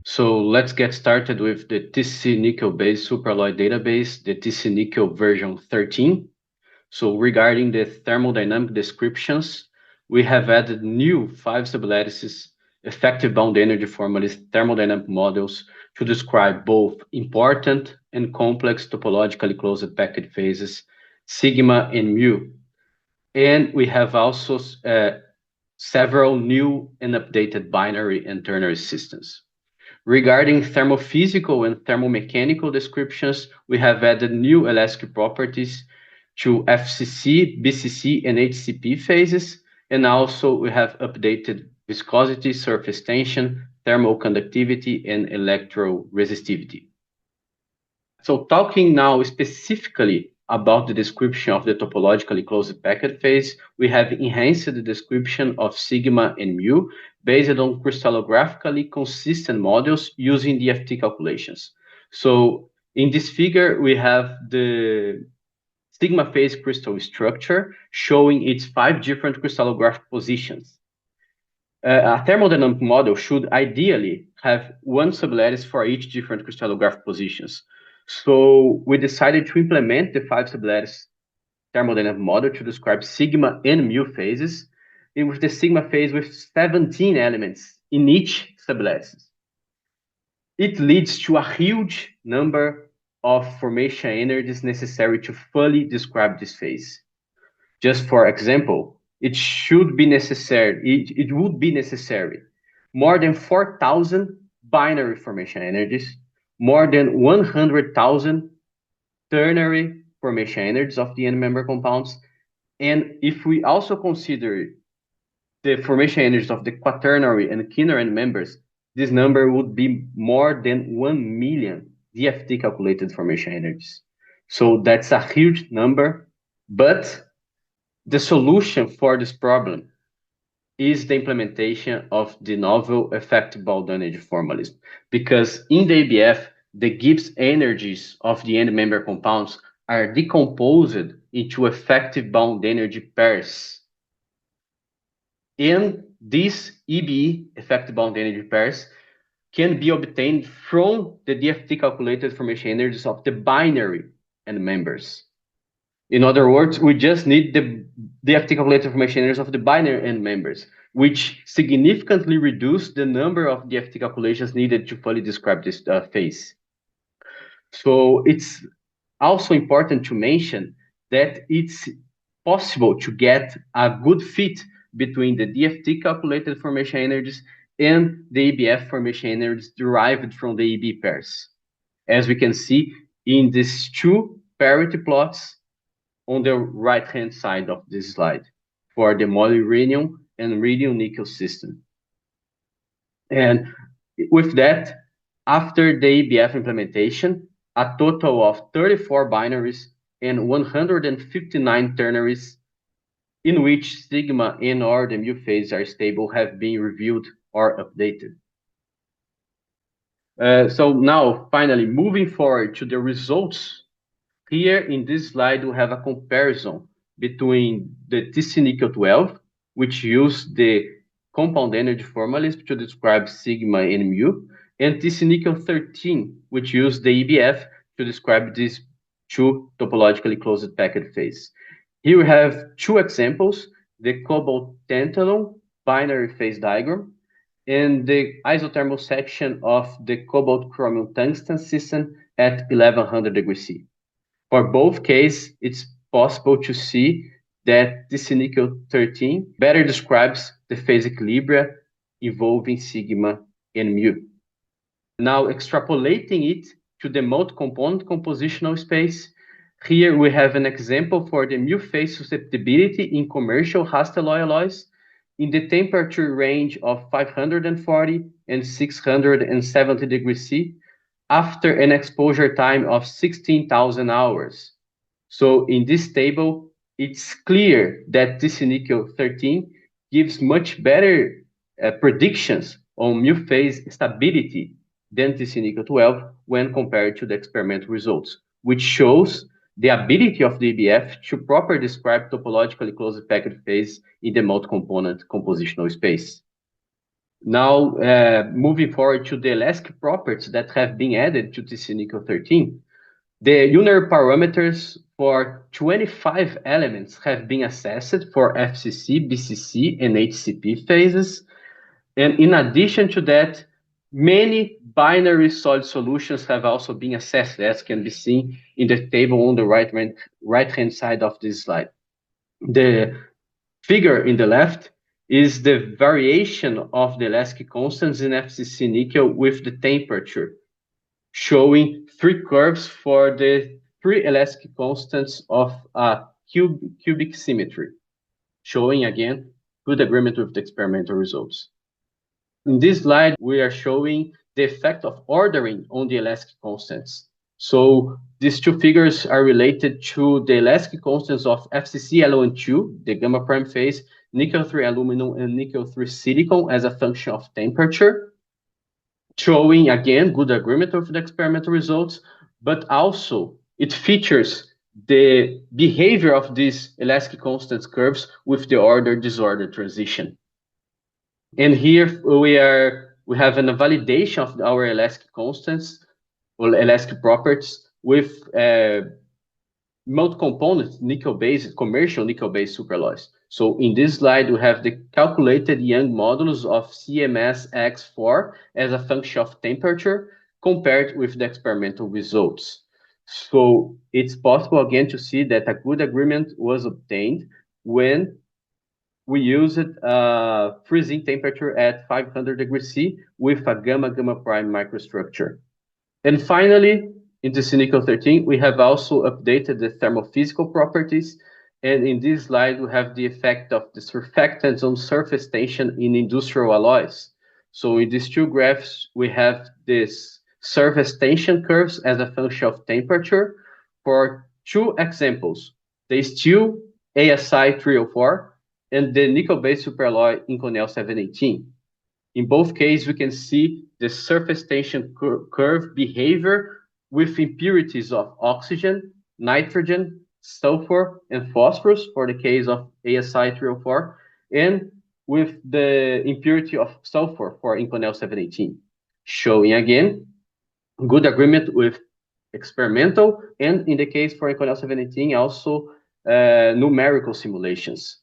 So let's get started with the TC Nickel-based Superalloy Database, the TC Nickel version 13. So regarding the thermodynamic descriptions, we have added new 5 sublattices, effective bound energy formalism thermodynamic models to describe both important and complex topologically closed packed phases, sigma and mu. And we have also several new and updated binary and ternary systems. Regarding thermophysical and thermomechanical descriptions, we have added new elastic properties to FCC, BCC, and HCP phases, and also we have updated viscosity, surface tension, thermal conductivity, and electroresistivity. So talking now specifically about the description of the topologically closed packet phase, we have enhanced the description of sigma and mu based on crystallographically consistent models using DFT calculations. So in this figure, we have the sigma phase crystal structure showing its 5 different crystallographic positions. A thermodynamic model should ideally have one sublattice for each different crystallographic positions. So we decided to implement the 5 sublattice thermodynamic model to describe sigma and mu phases, and with the sigma phase with 17 elements in each sublattice. It leads to a huge number of formation energies necessary to fully describe this phase. Just for example, it would be necessary more than 4,000 binary formation energies, more than 100,000 ternary formation energies of the n-member compounds. And if we also consider the formation energies of the quaternary and quinary members, this number would be more than 1 million DFT calculated formation energies. So that's a huge number, but the solution for this problem is the implementation of the novel effective bond energy formalism. Because in the EBEF, the Gibbs energies of the end-member compounds are decomposed into effective bond energy pairs. And these EBE, effective bond energy pairs, can be obtained from the DFT calculated formation energies of the binary end members. In other words, we just need the DFT calculated formation energies of the binary end members, which significantly reduce the number of DFT calculations needed to fully describe this phase. So it's also important to mention that it's possible to get a good fit between the DFT calculated formation energies and the EBEF formation energies derived from the EB pairs. As we can see in these two parity plots on the right-hand side of this slide for the molybdenum and rhodium nickel system. And with that, after the EBEF implementation, a total of 34 binaries and 159 ternaries in which sigma and or the mu phase are stable have been reviewed or updated. So now, finally, moving forward to the results. Here in this slide, we have a comparison between the TCNICL12, which used the compound energy formalism to describe sigma and mu, and TCNICL13, which used the EBEF to describe these two topologically closed packed phases. Here we have two examples, the cobalt tantalum binary phase diagram and the isothermal section of the cobalt chromium tungsten system at 1100 degrees C. For both cases, it's possible to see that TCNICL13 better describes the phase equilibria involving sigma and mu. Now, extrapolating it to the multi-component compositional space, here we have an example for the mu phase susceptibility in commercial Hastelloy alloys in the temperature range of 540 and 670 degrees C after an exposure time of 16,000 hours. So in this table, it's clear that TCNICL13 gives much better predictions on mu phase stability than TCNICL12 when compared to the experimental results, which shows the ability of the EBEF to properly describe topologically closed packed phase in the multi-component compositional space. Now, moving forward to the elastic properties that have been added to TCNICL13, the unary parameters for 25 elements have been assessed for FCC, BCC, and HCP phases. And in addition to that, many binary solid solutions have also been assessed, as can be seen in the table on the right-hand side of this slide. The figure in the left is the variation of the elastic constants in FCC nickel with the temperature, showing three curves for the three elastic constants of a cubic symmetry, showing again good agreement with the experimental results. In this slide, we are showing the effect of ordering on the elastic constants. So these two figures are related to the elastic constants of FCC LON2, the gamma prime phase, nickel-3 aluminum, and nickel-3 silicon as a function of temperature, showing again good agreement with the experimental results, but also it features the behavior of these elastic constants curves with the order-disorder transition. And here we have a validation of our elastic constants or elastic properties with multi-component nickel-based, commercial nickel-based superalloys. So in this slide, we have the calculated Young modulus of CMS-X4 as a function of temperature compared with the experimental results. So it's possible again to see that a good agreement was obtained when we used freezing temperature at 500 degrees C with a gamma prime microstructure. And finally, in TCNICL13, we have also updated the thermophysical properties. And in this slide, we have the effect of the surfactants on surface tension in industrial alloys. So in these two graphs, we have this surface tension curves as a function of temperature for two examples, the steel ASI 304 and the nickel-based superalloy Inconel 718. In both cases, we can see the surface tension curve behavior with impurities of oxygen, nitrogen, sulfur, and phosphorus for the case of ASI 304, and with the impurity of sulfur for Inconel 718, showing again good agreement with experimental and in the case for Inconel 718 also numerical simulations.